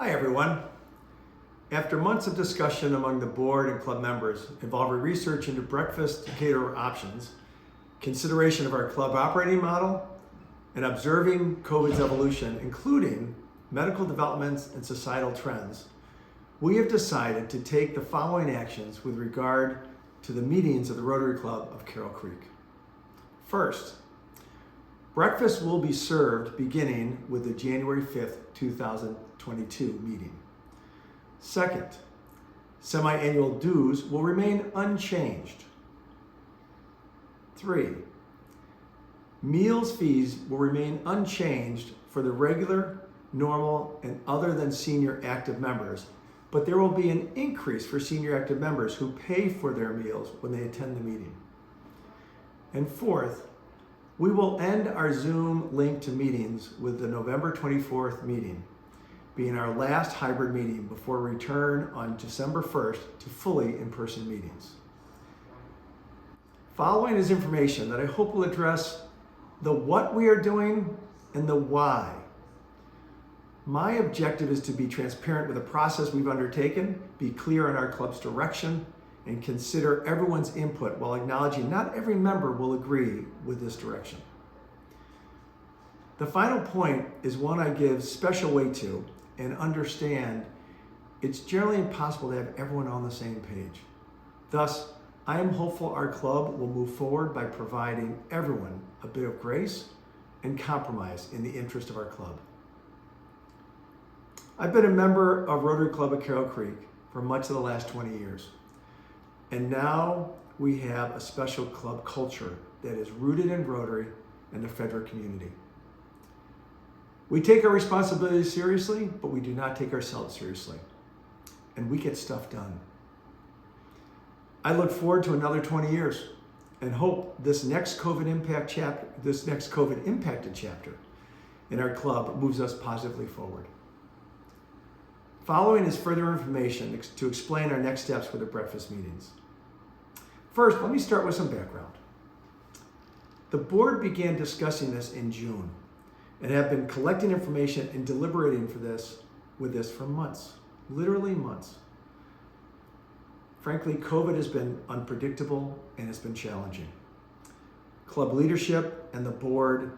Hi everyone. After months of discussion among the board and club members involving research into breakfast caterer options, consideration of our club operating model, and observing COVID's evolution, including medical developments and societal trends, we have decided to take the following actions with regard to the meetings of the Rotary Club of Carroll Creek. First, breakfast will be served beginning with the January 5th, 2022 meeting. Second, semi-annual dues will remain unchanged. 3, meals fees will remain unchanged for the regular, normal, and other than senior active members, but there will be an increase for senior active members who pay for their meals when they attend the meeting. And fourth, we will end our Zoom link to meetings with the November 24th meeting being our last hybrid meeting before return on December 1st to fully in-person meetings. Following is information that I hope will address the what we are doing and the why. My objective is to be transparent with the process we've undertaken, be clear on our club's direction, and consider everyone's input while acknowledging not every member will agree with this direction. The final point is one I give special weight to and understand it's generally impossible to have everyone on the same page. Thus, I am hopeful our club will move forward by providing everyone a bit of grace and compromise in the interest of our club. I've been a member of Rotary Club of Carroll Creek for much of the last 20 years. And now we have a special club culture that is rooted in Rotary and the Frederick community. We take our responsibilities seriously, but we do not take ourselves seriously. And we get stuff done. I look forward to another 20 years and hope this next COVID impacted chapter in our club moves us positively forward. Following is further information to explain our next steps for the breakfast meetings. First, let me start with some background. The board began discussing this in June and have been collecting information and deliberating with this for months, literally months. Frankly, COVID has been unpredictable and it's been challenging. Club leadership and the board,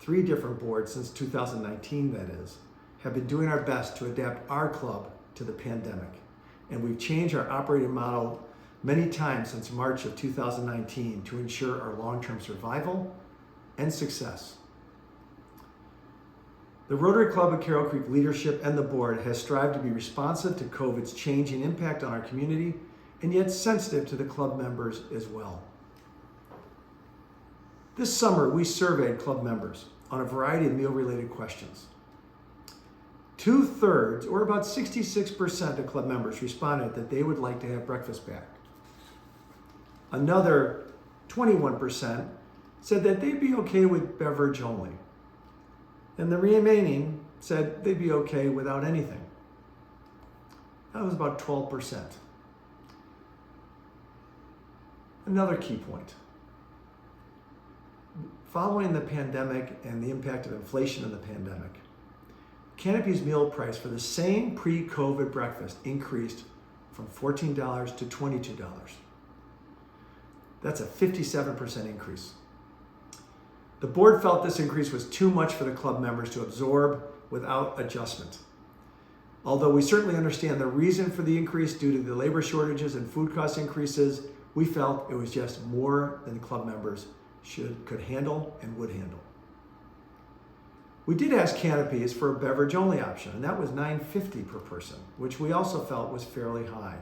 3 different boards since 2019 that is, have been doing our best to adapt our club to the pandemic. And we've changed our operating model many times since March of 2019 to ensure our long-term survival and success. The Rotary Club of Carroll Creek leadership and the board has strived to be responsive to COVID's changing impact on our community and yet sensitive to the club members as well. This summer, we surveyed club members on a variety of meal-related questions. 2/3, or about 66% of club members responded that they would like to have breakfast back. Another 21% said that they'd be okay with beverage only. And the remaining said they'd be okay without anything. That was about 12%. Another key point. Following the pandemic and the impact of inflation in the pandemic, Canopy's meal price for the same pre-COVID breakfast increased from $14 to $22. That's a 57% increase. The board felt this increase was too much for the club members to absorb without adjustment. Although we certainly understand the reason for the increase due to the labor shortages and food cost increases, we felt it was just more than club members could handle and would handle. We did ask Canopy's for a beverage-only option, and that was $9.50 per person, which we also felt was fairly high,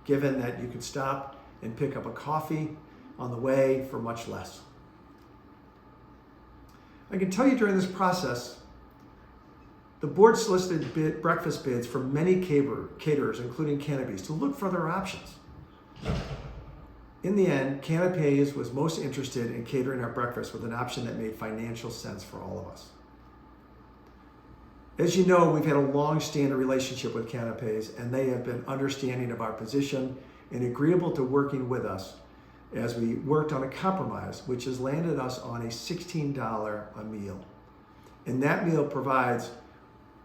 given that you could stop and pick up a coffee on the way for much less. I can tell you during this process, the board solicited breakfast bids from many caterers, including Canopy's, to look for other options. In the end, Canopy's was most interested in catering our breakfast with an option that made financial sense for all of us. As you know, we've had a long-standing relationship with Canopy's, and they have been understanding of our position and agreeable to working with us as we worked on a compromise, which has landed us on a $16 a meal. And that meal provides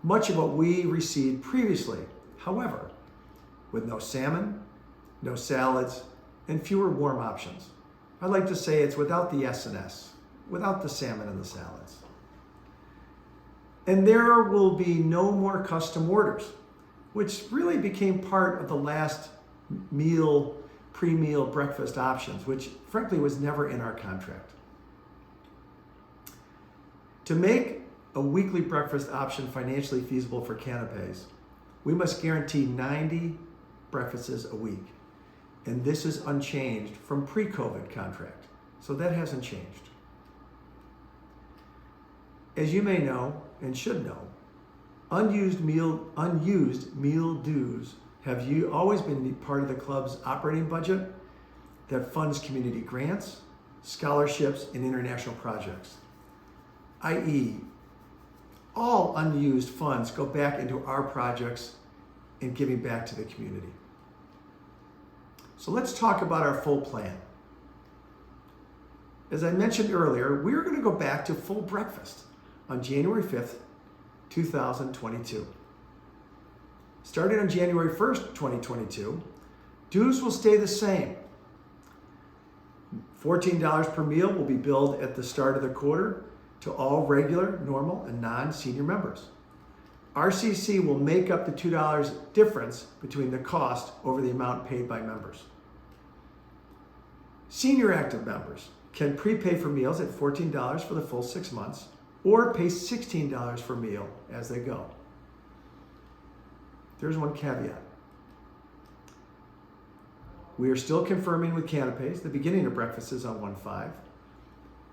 much of what we received previously. However, with no salmon, no salads, and fewer warm options. I'd like to say it's without the S&S, without the salmon and the salads. And there will be no more custom orders, which really became part of the last meal, pre-meal breakfast options, which frankly was never in our contract. To make a weekly breakfast option financially feasible for Canapés, we must guarantee 90 breakfasts a week. And this is unchanged from pre-COVID contract. So that hasn't changed. As you may know and should know, unused meal dues have always been part of the club's operating budget that funds community grants, scholarships, and international projects. i.e., all unused funds go back into our projects and giving back to the community. So let's talk about our full plan. As I mentioned earlier, we're going to go back to full breakfast on January 5th, 2022. Starting on January 1st, 2022, dues will stay the same. $14 per meal will be billed at the start of the quarter to all regular, normal, and non-senior members. RCC will make up the $2 difference between the cost over the amount paid by members. Senior active members can prepay for meals at $14 for the full 6 months or pay $16 per meal as they go. There's one caveat. We are still confirming with Canapés the beginning of breakfast is on 1/5,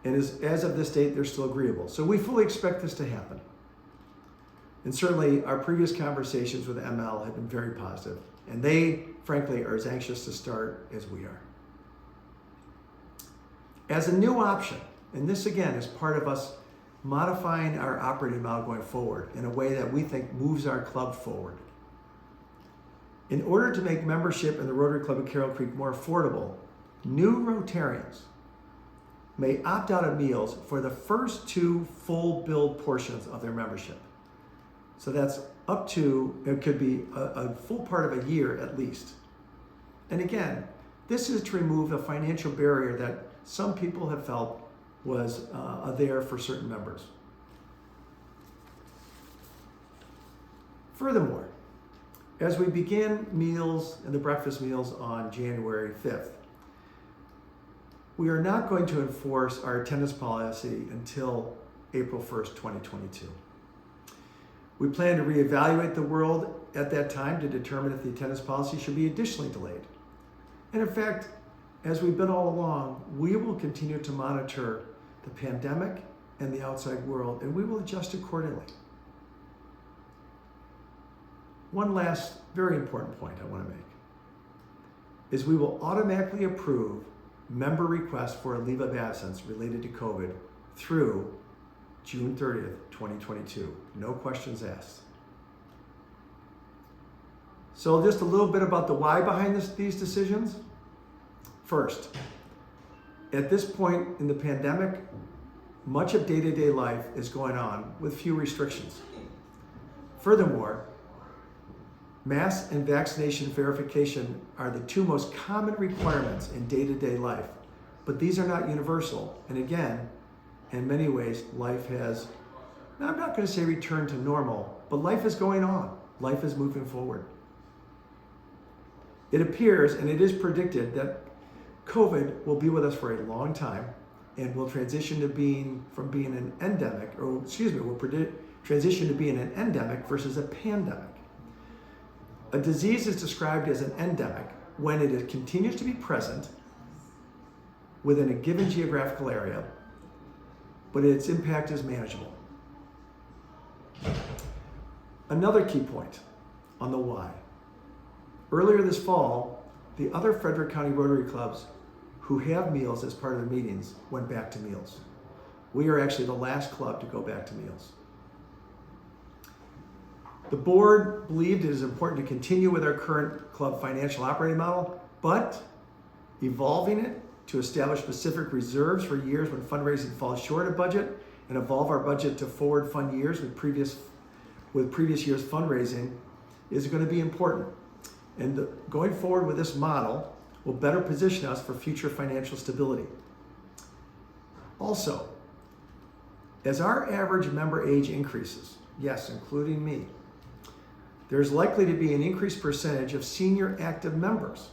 and as of this date, they're still agreeable. So we fully expect this to happen. And certainly our previous conversations with ML have been very positive, and they, frankly, are as anxious to start as we are. As a new option, and this again is part of us modifying our operating model going forward in a way that we think moves our club forward. In order to make membership in the Rotary Club of Carroll Creek more affordable, new Rotarians may opt out of meals for the first 2 full billed portions of their membership. So that's up to, it could be a full part of a year at least. And again, this is to remove a financial barrier that some people have felt was there for certain members. Furthermore, as we begin meals and the breakfast meals on January 5th, we are not going to enforce our attendance policy until April 1st, 2022. We plan to reevaluate the world at that time to determine if the attendance policy should be additionally delayed. And in fact, as we've been all along, we will continue to monitor the pandemic and the outside world, and we will adjust accordingly. One last very important point I want to make is we will automatically approve member requests for a leave of absence related to COVID through June 30th, 2022. No questions asked. So just a little bit about the why behind these decisions. First, at this point in the pandemic, much of day-to-day life is going on with few restrictions. Furthermore, mask and vaccination verification are the 2 most common requirements in day-to-day life, but these are not universal. And again, in many ways, life has, I'm not going to say return to normal, but life is going on. Life is moving forward. It appears, and it is predicted, that COVID will be with us for a long time and will transition to will transition to being an endemic versus a pandemic. A disease is described as an endemic when it continues to be present within a given geographical area, but its impact is manageable. Another key point on the why. Earlier this fall, the other Frederick County Rotary Clubs who have meals as part of their meetings went back to meals. We are actually the last club to go back to meals. The board believed it is important to continue with our current club financial operating model, but evolving it to establish specific reserves for years when fundraising falls short of budget and evolve our budget to forward fund years with previous with previous year's fundraising is going to be important. And going forward with this model will better position us for future financial stability. Also, as our average member age increases, yes, including me, there's likely to be an increased percentage of senior active members.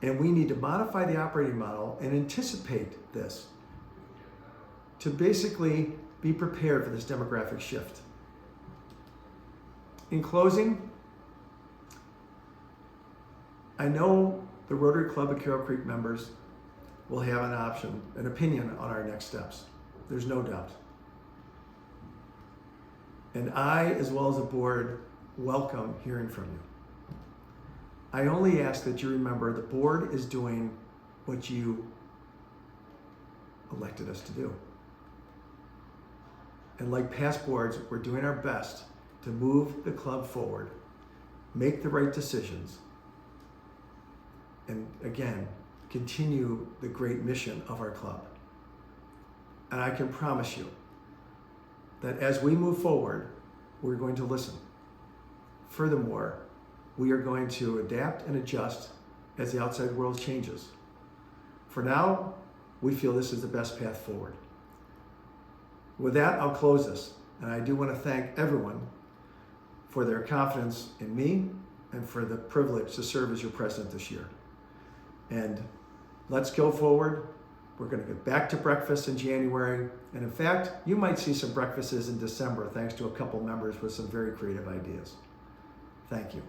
And we need to modify the operating model and anticipate this to basically be prepared for this demographic shift. In closing, I know the Rotary Club of Carroll Creek members will have an opinion on our next steps. There's no doubt. And I, as well as the board, welcome hearing from you. I only ask that you remember the board is doing what you elected us to do. And like past boards, we're doing our best to move the club forward, make the right decisions, and again, continue the great mission of our club. And I can promise you that as we move forward, we're going to listen. Furthermore, we are going to adapt and adjust as the outside world changes. For now, we feel this is the best path forward. With that, I'll close this. And I do want to thank everyone for their confidence in me and for the privilege to serve as your president this year. And let's go forward. We're going to get back to breakfast in January. And in fact, you might see some breakfasts in December, thanks to a couple members with some very creative ideas. Thank you.